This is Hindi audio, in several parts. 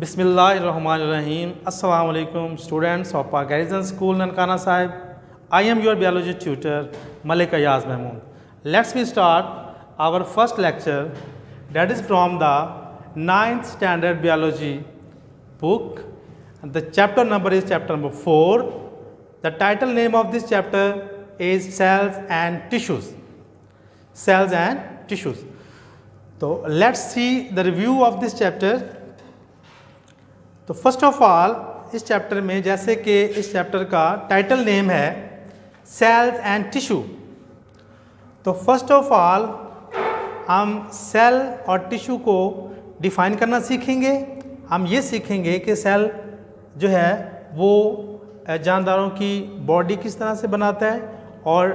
Bismillahirrahmanirrahim. Assalamu alaikum students of Park Garrison School Nankana Sahib. I am your biology tutor Malik Ayaz Mahmood. Let's we start our first lecture, that is from the 9th standard biology book. The chapter number is chapter number 4. The title name of this chapter is cells and tissues. Cells and tissues. So let's see the review of this chapter. तो फर्स्ट ऑफ ऑल इस चैप्टर में, जैसे कि इस चैप्टर का टाइटल नेम है सेल्स एंड टिश्यू, तो फर्स्ट ऑफ ऑल हम सेल और टिश्यू को डिफाइन करना सीखेंगे। हम ये सीखेंगे कि सेल जो है वो जानदारों की बॉडी किस तरह से बनाता है और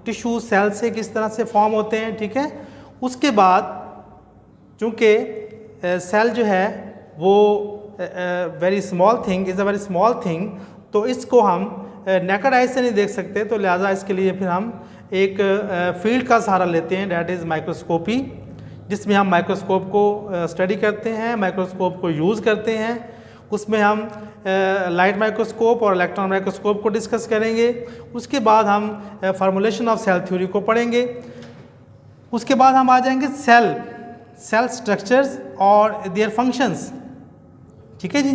टिश्यू सेल से किस तरह से फॉर्म होते हैं, ठीक है। उसके बाद चूँकि सेल जो है वो very small thing is a very small thing, तो इसको हम नेकेड आई से नहीं देख सकते, तो लिहाजा इसके लिए फिर हम एक फील्ड का सहारा लेते हैं, डैट इज़ माइक्रोस्कोपी, जिसमें हम माइक्रोस्कोप को स्टडी करते हैं, माइक्रोस्कोप को यूज़ करते हैं। उसमें हम लाइट माइक्रोस्कोप और इलेक्ट्रॉन माइक्रोस्कोप को डिस्कस करेंगे। उसके बाद हम फार्मूलेशन ऑफ सेल थ्योरी को पढ़ेंगे। उसके बाद हम आ जाएंगे सेल स्ट्रक्चर्स और देयर फंक्शंस, ठीक है जी।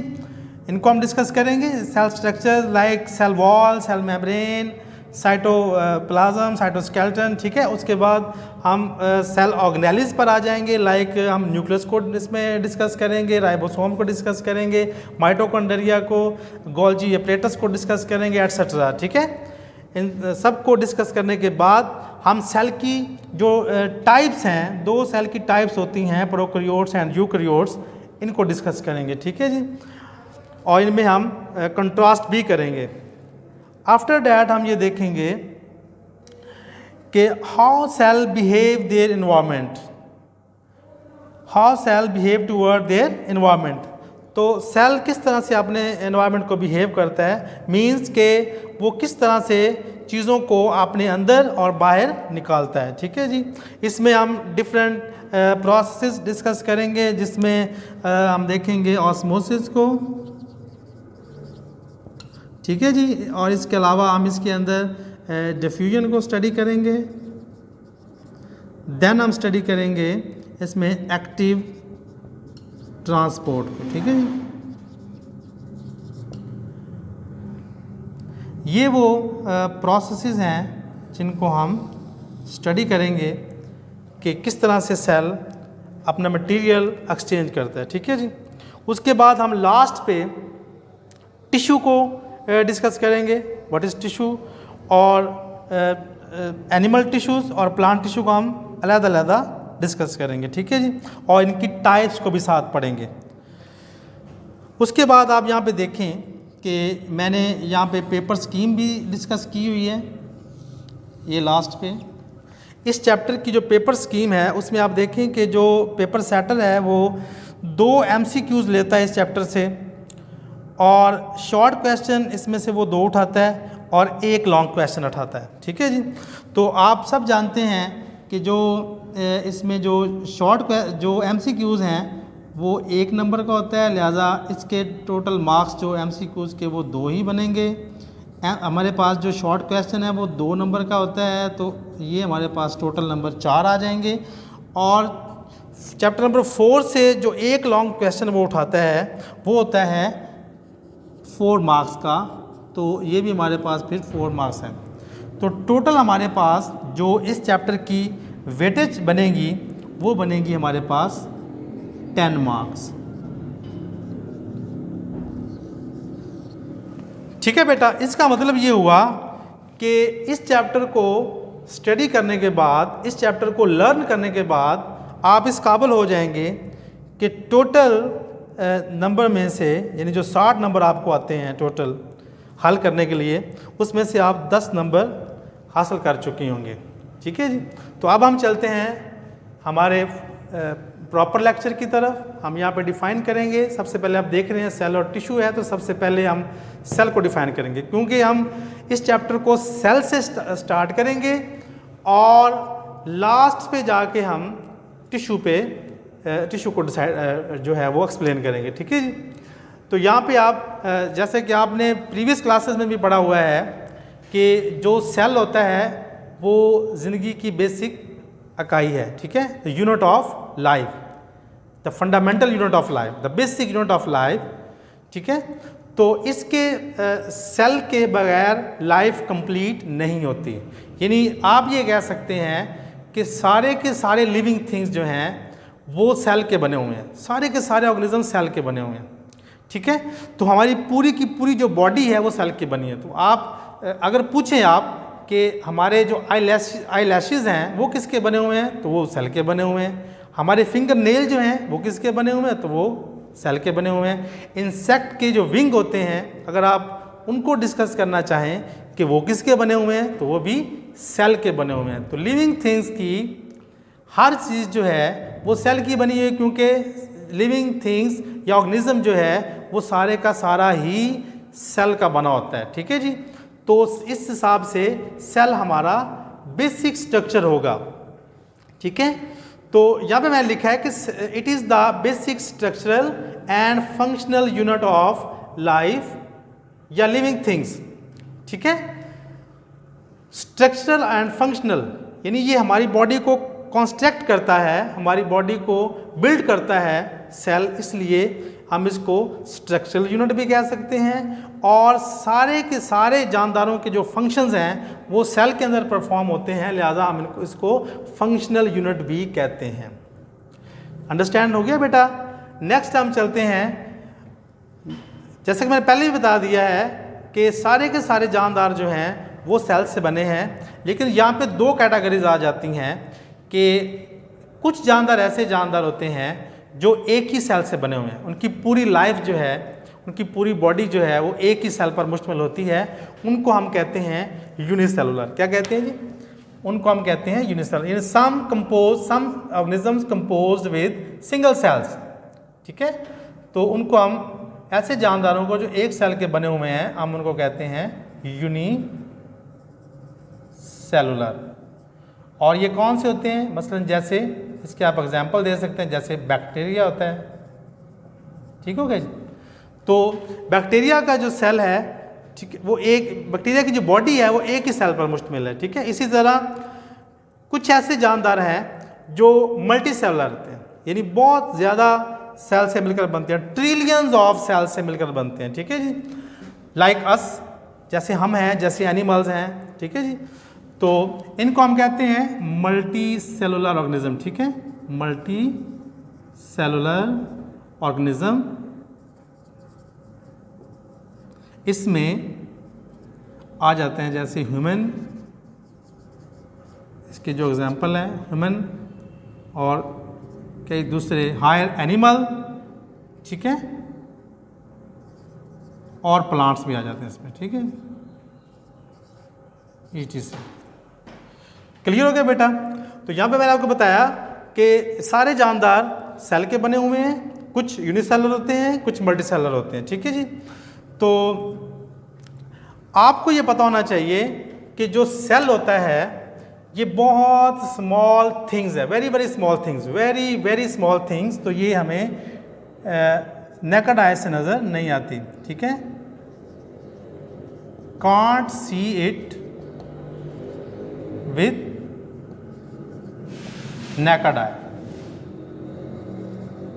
इनको हम डिस्कस करेंगे। Cell structure like cell wall, cell membrane, cytoplasm, cytoskeleton, ठीक है। उसके बाद हम सेल ऑर्गेनेलिस पर आ जाएंगे, लाइक हम न्यूक्लियस को इसमें डिस्कस करेंगे, राइबोसोम को डिस्कस करेंगे, माइटोकॉन्ड्रिया को, गोल्जी एपरेटस को डिस्कस करेंगे, एटसेट्रा, ठीक है। इन सब को डिस्कस करने के बाद हम सेल की जो टाइप्स हैं, दो सेल की टाइप्स होती हैं, प्रोकैरियोट्स एंड यूकैरियोट्स, इनको डिस्कस करेंगे, ठीक है जी। और इनमें हम कंट्रास्ट भी करेंगे। आफ्टर दैट हम ये देखेंगे कि how cell behave their environment, how cell behave toward their environment. तो सेल किस तरह से अपने एनवायरनमेंट को बिहेव करता है, मींस के वो किस तरह से चीज़ों को अपने अंदर और बाहर निकालता है, ठीक है जी। इसमें हम डिफरेंट प्रोसेसेस डिस्कस करेंगे, जिसमें हम देखेंगे ऑस्मोसिस को, ठीक है जी। और इसके अलावा हम इसके अंदर डिफ्यूजन को स्टडी करेंगे। देन हम स्टडी करेंगे इसमें एक्टिव ट्रांसपोर्ट को, ठीक है जी। ये वो प्रोसेसेस हैं जिनको हम स्टडी करेंगे कि किस तरह से सेल अपना मटेरियल एक्सचेंज करता है, ठीक है जी। उसके बाद हम लास्ट पे टिश्यू को डिस्कस करेंगे, व्हाट इज़ टिश्यू, और एनिमल टिश्यूज़ और प्लांट टिश्यू को हम अलग-अलग डिस्कस करेंगे, ठीक है जी। और इनकी टाइप्स को भी साथ पढ़ेंगे। उसके बाद आप यहाँ पे देखें कि मैंने यहाँ पे पेपर स्कीम भी डिस्कस की हुई है, ये लास्ट पे। इस चैप्टर की जो पेपर स्कीम है उसमें आप देखें कि जो पेपर सेटर है वो 2 MCQs लेता है इस चैप्टर से, और शॉर्ट क्वेश्चन इसमें से वो 2 उठाता है और 1 लॉन्ग क्वेश्चन उठाता है, ठीक है जी। तो आप सब जानते हैं कि जो इसमें जो जो MCQs हैं वो 1 नंबर का होता है, लिहाजा इसके टोटल मार्क्स जो MCQs के वो 2 ही बनेंगे। हमारे पास जो शॉर्ट क्वेश्चन है वो 2 नंबर का होता है, तो ये हमारे पास टोटल नंबर 4 आ जाएंगे। और चैप्टर नंबर 4 से जो 1 लॉन्ग क्वेश्चन वो उठाता है वो होता है 4 मार्क्स का, तो ये भी हमारे पास फिर 4 मार्क्स हैं। तो टोटल हमारे पास जो इस चैप्टर की वेटेज बनेगी वो बनेगी हमारे पास 10 मार्क्स, ठीक है बेटा। इसका मतलब ये हुआ कि इस चैप्टर को स्टडी करने के बाद, इस चैप्टर को लर्न करने के बाद आप इस काबिल हो जाएंगे कि टोटल नंबर में से, यानी जो 60 नंबर आपको आते हैं टोटल हल करने के लिए, उसमें से आप 10 नंबर हासिल कर चुके होंगे, ठीक है जी। तो अब हम चलते हैं हमारे प्रॉपर लेक्चर की तरफ। हम यहाँ पे डिफ़ाइन करेंगे। सबसे पहले आप देख रहे हैं सेल और टिश्यू है, तो सबसे पहले हम सेल को डिफ़ाइन करेंगे, क्योंकि हम इस चैप्टर को सेल से स्टार्ट करेंगे और लास्ट पे जाके हम टिश्यू पे टिश्यू को डिसाइड जो है वो एक्सप्लेन करेंगे, ठीक है जी। तो यहाँ पे आप जैसे कि आपने प्रीवियस क्लासेस में भी पढ़ा हुआ है कि जो सेल होता है वो ज़िंदगी की बेसिक इकाई है, ठीक है, the unit of life, the fundamental unit of life, the basic unit of life, ठीक है। तो इसके सेल के बगैर लाइफ कंप्लीट नहीं होती। यानी आप ये कह सकते हैं कि सारे के सारे लिविंग थिंग्स जो हैं वो सेल के बने हुए हैं, सारे के सारे ऑर्गेनिज्म सेल के बने हुए हैं, ठीक है। तो हमारी पूरी की पूरी जो बॉडी है वो सेल की बनी है। तो आप अगर पूछें आप कि हमारे जो आई लैशेज़ हैं वो किसके बने हुए हैं, तो वो सेल के बने हुए हैं। हमारे फिंगर नेल जो हैं वो किसके बने हुए हैं, तो वो सेल के बने हुए हैं। इंसेक्ट के जो विंग होते हैं अगर आप उनको डिस्कस करना चाहें कि वो किसके बने हुए हैं, तो वो भी सेल के बने हुए हैं। तो लिविंग थिंग्स की हर चीज़ जो है वो सेल की बनी है, क्योंकि लिविंग थिंग्स या ऑर्गेनिज्म जो है वो सारे का सारा ही सेल का बना होता है, ठीक है जी। तो इस हिसाब से सेल हमारा बेसिक स्ट्रक्चर होगा, ठीक है। तो यहाँ पे मैंने लिखा है कि it is the basic structural and functional unit of life या लिविंग थिंग्स, ठीक है। स्ट्रक्चरल एंड फंक्शनल यानी ये हमारी बॉडी को कंस्ट्रक्ट करता है, हमारी बॉडी को बिल्ड करता है सेल, इसलिए हम इसको स्ट्रक्चरल यूनिट भी कह सकते हैं। और सारे के सारे जानदारों के जो फंक्शंस हैं वो सेल के अंदर परफॉर्म होते हैं, लिहाजा हम इसको फंक्शनल यूनिट भी कहते हैं। अंडरस्टैंड हो गया बेटा। नेक्स्ट हम चलते हैं, जैसे कि मैंने पहले भी बता दिया है कि सारे के सारे जानदार जो हैं वो सेल से बने हैं, लेकिन यहाँ पे दो कैटेगरीज आ जाती हैं कि कुछ जानदार ऐसे जानदार होते हैं जो एक ही सेल से बने हुए हैं, उनकी पूरी लाइफ जो है, उनकी पूरी बॉडी जो है वो एक ही सेल पर मुश्तमिल होती है, उनको हम कहते हैं यूनिसेलुलर। क्या कहते हैं जी? उनको हम कहते हैं unicellular. Some organisms composed with single cells, ठीक है। तो उनको हम ऐसे जानदारों को जो एक सेल के बने हुए हैं हम उनको कहते हैं यूनिसेलुलर। और ये कौन से होते हैं? मसलन जैसे इसके आप एग्जांपल दे सकते हैं, जैसे बैक्टीरिया होता है, ठीक हो गया जी। तो बैक्टीरिया का जो सेल है, ठीक है, वो एक बैक्टीरिया की जो बॉडी है वो एक ही सेल पर मुश्तमिल है, ठीक है। इसी तरह कुछ ऐसे जानदार हैं जो मल्टी सेलुलर होते हैं, यानी बहुत ज़्यादा सेल से मिलकर बनते हैं, ट्रिलियंस ऑफ सेल से मिलकर बनते हैं, ठीक है जी। लाइक अस, जैसे हम हैं, जैसे एनिमल्स हैं, ठीक है जी। तो इनको हम कहते हैं मल्टी सेलुलर ऑर्गेनिज्म, ठीक है, मल्टी सेलुलर ऑर्गेनिज्म। इसमें आ जाते हैं जैसे ह्यूमन, इसके जो एग्जांपल हैं ह्यूमन और कई दूसरे हायर एनिमल, ठीक है, और प्लांट्स भी आ जाते हैं इसमें, ठीक है। ये चीज़ क्लियर हो गया बेटा। तो यहाँ पे मैंने आपको बताया कि सारे जानदार सेल के बने हुए हैं, कुछ यूनिसेलुलर होते हैं, कुछ मल्टीसेलुलर होते हैं, ठीक है जी। तो आपको ये पता होना चाहिए कि जो सेल होता है ये बहुत स्मॉल थिंग्स है, very very small things, very very small things. तो ये हमें नेकेड आई से नज़र नहीं आती, ठीक है, can't see it with naked eye,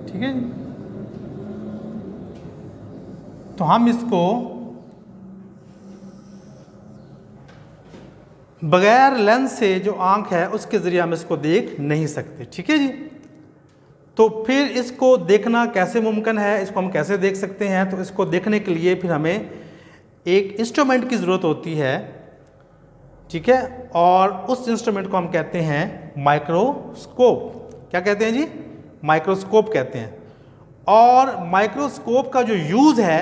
ठीक है। तो हम इसको बगैर लेंस से जो आंख है उसके ज़रिए हम इसको देख नहीं सकते, ठीक है जी। तो फिर इसको देखना कैसे मुमकिन है, इसको हम कैसे देख सकते हैं? तो इसको देखने के लिए फिर हमें एक इंस्ट्रूमेंट की ज़रूरत होती है, ठीक है, और उस इंस्ट्रूमेंट को हम कहते हैं माइक्रोस्कोप। क्या कहते हैं जी? माइक्रोस्कोप कहते हैं। और माइक्रोस्कोप का जो यूज़ है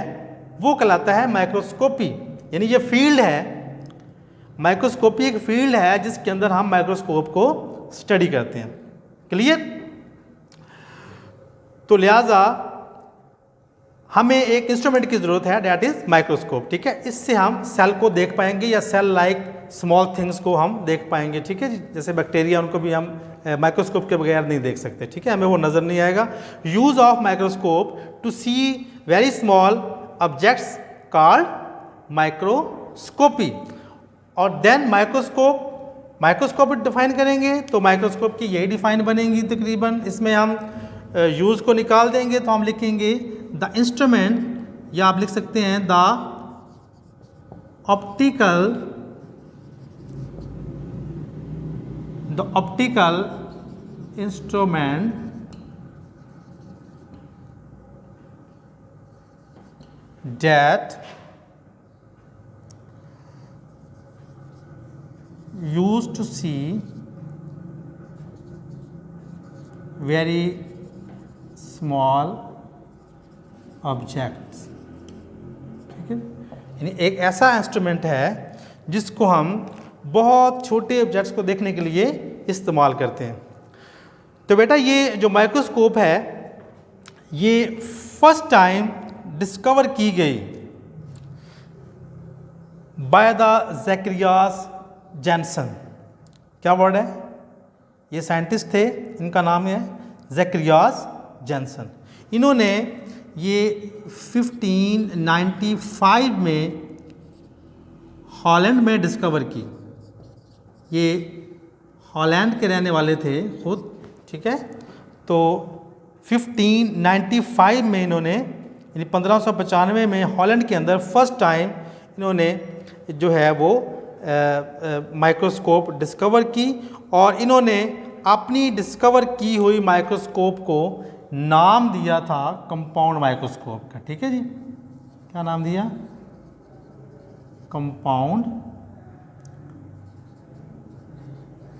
वो कहलाता है माइक्रोस्कोपी, यानी ये फील्ड है, माइक्रोस्कोपी एक फील्ड है जिसके अंदर हम माइक्रोस्कोप को स्टडी करते हैं। क्लियर? तो लिहाजा हमें एक इंस्ट्रूमेंट की ज़रूरत है, डैट इज़ माइक्रोस्कोप। ठीक है, इससे हम सेल को देख पाएंगे या सेल लाइक स्मॉल थिंग्स को हम देख पाएंगे। ठीक है जी, जैसे बैक्टीरिया, उनको भी हम माइक्रोस्कोप के बगैर नहीं देख सकते। ठीक है, हमें वो नज़र नहीं आएगा। Use of microscope to see very small objects called microscopy. और देन माइक्रोस्कोप डिफाइन करेंगे तो माइक्रोस्कोप की यही डिफाइन बनेंगी तकरीबन। इसमें हम यूज़ को निकाल देंगे तो हम लिखेंगे द इंस्ट्रूमेंट, या आप लिख सकते हैं the optical instrument that used to see very small objects। ठीक है, यानी एक ऐसा इंस्ट्रूमेंट है जिसको हम बहुत छोटे ऑब्जेक्ट्स को देखने के लिए इस्तेमाल करते हैं। तो बेटा ये जो माइक्रोस्कोप है ये फर्स्ट टाइम डिस्कवर की गई बाय द ज़ैकरियास जैनसन। क्या वर्ड है? ये साइंटिस्ट थे, इनका नाम है ज़ैकरियास जैनसन। इन्होंने ये 1595 में हॉलैंड में डिस्कवर की। ये हॉलैंड के रहने वाले थे खुद। ठीक है, तो 1595 में इन्होंने, यानी 1595 में हॉलैंड के अंदर फर्स्ट टाइम इन्होंने जो है वो माइक्रोस्कोप डिस्कवर की। और इन्होंने अपनी डिस्कवर की हुई माइक्रोस्कोप को नाम दिया था कंपाउंड माइक्रोस्कोप का। ठीक है जी, क्या नाम दिया? Compound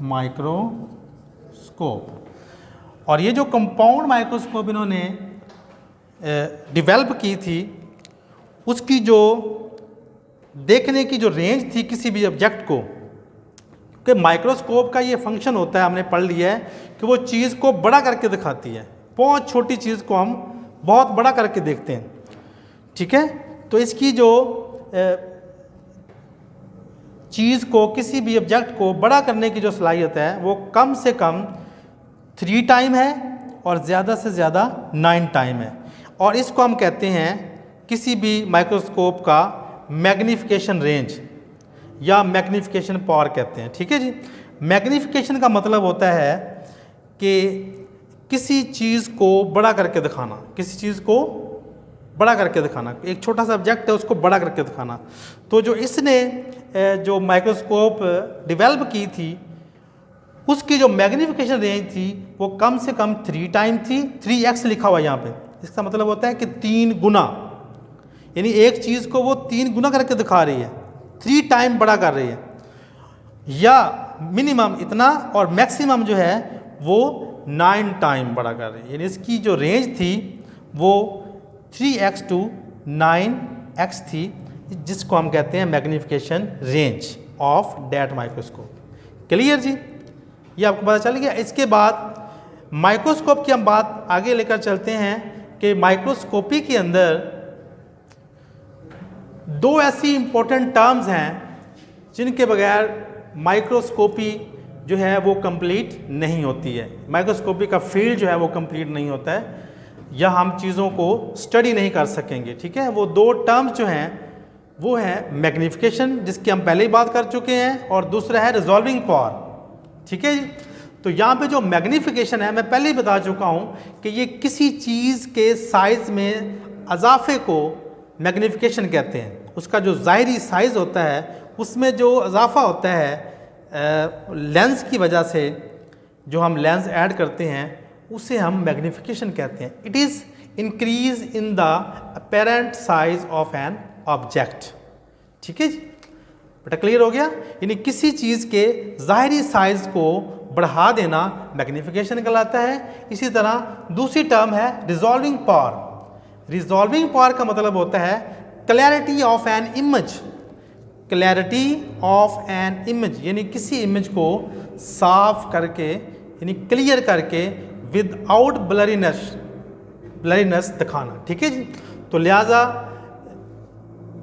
microscope. और ये जो कंपाउंड माइक्रोस्कोप इन्होंने डेवलप की थी, उसकी जो देखने की जो रेंज थी किसी भी ऑब्जेक्ट को, कि माइक्रोस्कोप का ये फंक्शन होता है, हमने पढ़ लिया है कि वो चीज़ को बड़ा करके दिखाती है। बहुत छोटी चीज़ को हम बहुत बड़ा करके देखते हैं। ठीक है, तो इसकी जो चीज़ को, किसी भी ऑब्जेक्ट को बड़ा करने की जो सलाहियत है वो कम से कम 3 टाइम है और ज़्यादा से ज़्यादा 9 टाइम है। और इसको हम कहते हैं किसी भी माइक्रोस्कोप का मैग्नीफिकेशन रेंज या मैग्नीफिकेशन पावर कहते हैं। ठीक है जी, मैग्नीफिकेशन का मतलब होता है कि किसी चीज़ को बड़ा करके दिखाना, किसी चीज़ को बड़ा करके दिखाना। एक छोटा सा ऑब्जेक्ट है, उसको बड़ा करके दिखाना। तो जो इसने जो माइक्रोस्कोप डेवलप की थी, उसकी जो मैग्नीफिकेशन रेंज थी वो कम से कम 3 टाइम थी। 3x लिखा हुआ यहाँ पे, इसका मतलब होता है कि 3 गुना, यानी एक चीज़ को वो 3 गुना करके दिखा रही है, 3 टाइम बड़ा कर रही है। या मिनिमम इतना और मैक्सिमम जो है वो 9 टाइम बड़ा कर रही है। यानी इसकी जो रेंज थी वो 3x to 9x थी, जिसको हम कहते हैं magnification range of that microscope. Clear जी, ये आपको पता चल गया। इसके बाद माइक्रोस्कोप की हम बात आगे लेकर चलते हैं कि माइक्रोस्कोपी के अंदर 2 ऐसी इंपॉर्टेंट टर्म्स हैं जिनके बगैर माइक्रोस्कोपी जो है वो कंप्लीट नहीं होती है। माइक्रोस्कोपी का फील्ड जो है वो कंप्लीट नहीं होता है, या हम चीज़ों को स्टडी नहीं कर सकेंगे। ठीक है, वो 2 टर्म्स जो हैं वो है मैग्नीफिकेशन, जिसकी हम पहले ही बात कर चुके हैं, और दूसरा है रिजॉल्विंग पावर। ठीक है जी, तो यहाँ पे जो मैग्नीफिकेशन है, मैं पहले ही बता चुका हूँ कि ये किसी चीज़ के साइज़ में इजाफे को मैग्नीफिकेशन कहते हैं। उसका जो ज़ाहिरी साइज़ होता है उसमें जो इजाफा होता है लेंस की वजह से, जो हम लेंस ऐड करते हैं उसे हम मैग्नीफिकेशन कहते हैं। It is increase in the apparent size of an object. ठीक है जी, बेटा क्लियर हो गया? यानी किसी चीज़ के ज़ाहिरी साइज़ को बढ़ा देना मैग्नीफिकेशन कहलाता है। इसी तरह दूसरी टर्म है रिजॉल्विंग पावर। रिजॉल्विंग पावर का मतलब होता है clarity of an image. Clarity of an image यानी किसी इमेज को साफ करके, यानी क्लियर करके, विदाउट ब्लरीनेस दिखाना। ठीक है जी, तो लिहाजा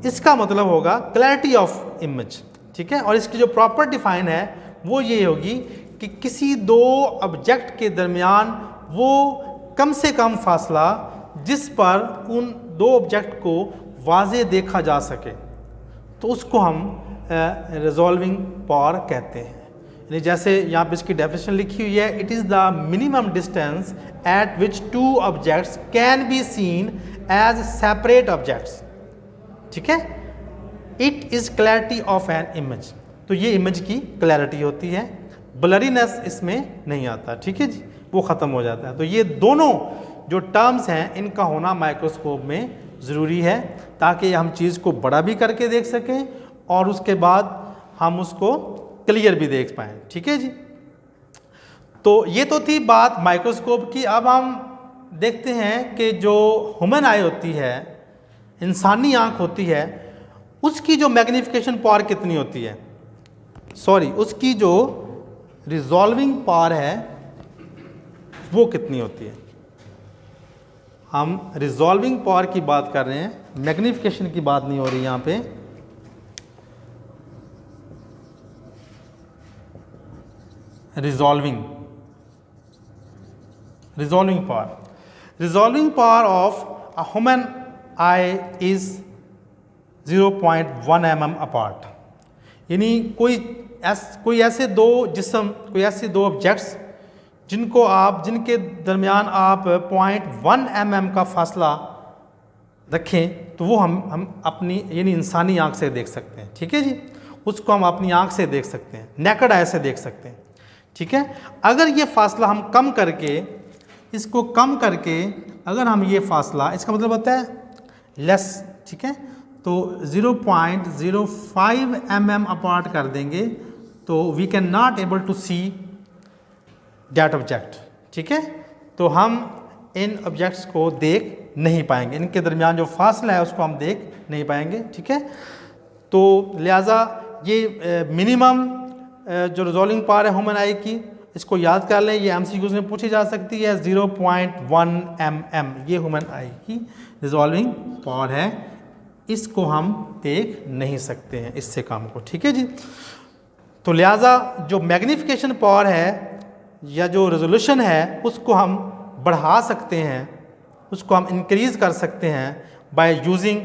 इसका मतलब होगा क्लैरिटी ऑफ इमेज, ठीक है। और इसकी जो प्रॉपर डिफाइन है वो ये होगी कि किसी दो ऑब्जेक्ट के दरमियान वो कम से कम फासला जिस पर उन दो ऑब्जेक्ट को वाज़े देखा जा सके, तो उसको हम रिजॉल्विंग पावर कहते हैं। यानी जैसे यहाँ पे इसकी डेफिनेशन लिखी हुई है, it is the minimum distance at which two objects can be seen as separate objects, ठीक है। It is clarity of an image, तो ये इमेज की क्लैरिटी होती है, ब्लरीनेस इसमें नहीं आता, ठीक है जी, वो ख़त्म हो जाता है। तो ये दोनों जो टर्म्स हैं इनका होना माइक्रोस्कोप में ज़रूरी है, ताकि हम चीज़ को बड़ा भी करके देख सकें और उसके बाद हम उसको क्लियर भी देख पाएँ, ठीक है जी। तो ये तो थी बात माइक्रोस्कोप की। अब हम देखते हैं कि जो ह्यूमन आई होती है, इंसानी आँख होती है, उसकी जो मैग्नीफिकेशन पावर कितनी होती है, सॉरी उसकी जो रिजॉल्विंग पावर है वो कितनी होती है। हम रिजॉल्विंग पावर की बात कर रहे हैं, मैग्नीफिकेशन की बात नहीं हो रही यहाँ पे। Resolving power of a human I is 0.1 mm apart. यानी कोई ऐसे दो जिस्म, कोई ऐसे दो ऑब्जेक्ट्स जिनके दरमियान आप 0.1 mm का फासला रखें, तो वो हम अपनी यानी इंसानी आँख से देख सकते हैं, ठीक है जी। उसको हम अपनी आँख से देख सकते हैं, नेकेड आई से देख सकते हैं, ठीक है। अगर ये फासला हम कम करके, इसको कम करके अगर हम ये फासला, इसका मतलब होता है लेस, ठीक है, तो 0.05 mm अपार्ट कर देंगे, तो we can not able to see that object, ठीक है। तो हम इन ऑब्जेक्ट्स को देख नहीं पाएंगे, इनके दरमियान जो फासला है उसको हम देख नहीं पाएंगे, ठीक है। तो लिहाजा ये मिनिमम जो रिजॉल्विंग पावर है ह्यूमन आई की, इसको याद कर लें, ये एमसीक्यूज़ में पूछी जा सकती है। 0.1 mm ये ह्यूमन आई की रिजॉल्विंग पावर है, इसको हम देख नहीं सकते हैं इससे काम को, ठीक है जी। तो लिहाजा जो मैग्नीफिकेशन पावर है या जो रेजोल्यूशन है उसको हम बढ़ा सकते हैं, उसको हम इंक्रीज़ कर सकते हैं by using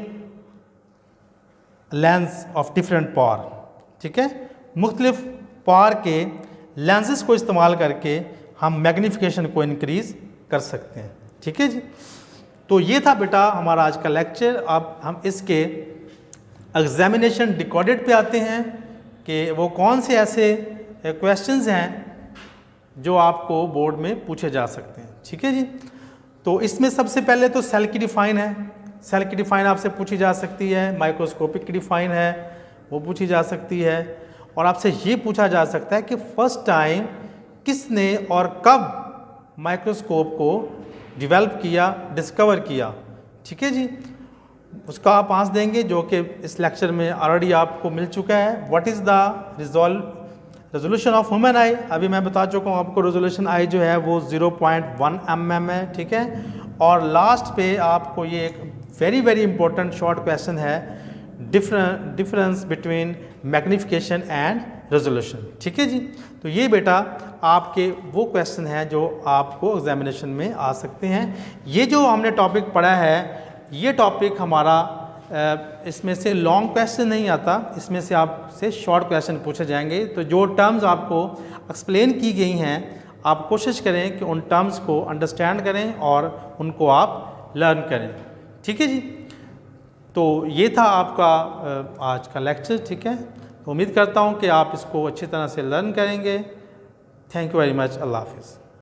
lens of different power, ठीक है। मुख्तलिफ पावर के लेंसेज को इस्तेमाल करके हम मैग्नीफिकेशन को इंक्रीज़ कर सकते हैं, ठीक है जी। तो ये था बेटा हमारा आज का लेक्चर। अब हम इसके एग्जामिनेशन डिकोडेड पे आते हैं कि वो कौन से ऐसे क्वेश्चंस हैं जो आपको बोर्ड में पूछे जा सकते हैं, ठीक है जी। तो इसमें सबसे पहले तो सेल की डिफ़ाइन है, सेल की डिफ़ाइन आपसे पूछी जा सकती है। माइक्रोस्कोपिक की डिफ़ाइन है, वो पूछी जा सकती है। और आपसे ये पूछा जा सकता है कि फर्स्ट टाइम किसने और कब माइक्रोस्कोप को डेवलप किया, डिस्कवर किया, ठीक है जी। उसका आप आंसर देंगे जो कि इस लेक्चर में ऑलरेडी आपको मिल चुका है। What is the resolution of human आई, अभी मैं बता चुका हूँ आपको। रेजोल्यूशन आई जो है वो 0.1 mm है, ठीक है। और लास्ट पे आपको ये एक वेरी इंपॉर्टेंट शॉर्ट क्वेश्चन है, difference between magnification and resolution, ठीक है जी। तो ये बेटा आपके वो क्वेश्चन हैं जो आपको एग्जामिनेशन में आ सकते हैं। ये जो हमने टॉपिक पढ़ा है, ये टॉपिक हमारा इसमें से लॉन्ग क्वेश्चन नहीं आता, इसमें से आपसे शॉर्ट क्वेश्चन पूछे जाएंगे। तो जो टर्म्स आपको एक्सप्लेन की गई हैं, आप कोशिश करें कि उन टर्म्स को अंडरस्टैंड करें और उनको आप लर्न करें, ठीक है जी। तो ये था आपका आज का लेक्चर, ठीक है। तो उम्मीद करता हूँ कि आप इसको अच्छी तरह से लर्न करेंगे। Thank you very much. अल्लाह हाफिज़।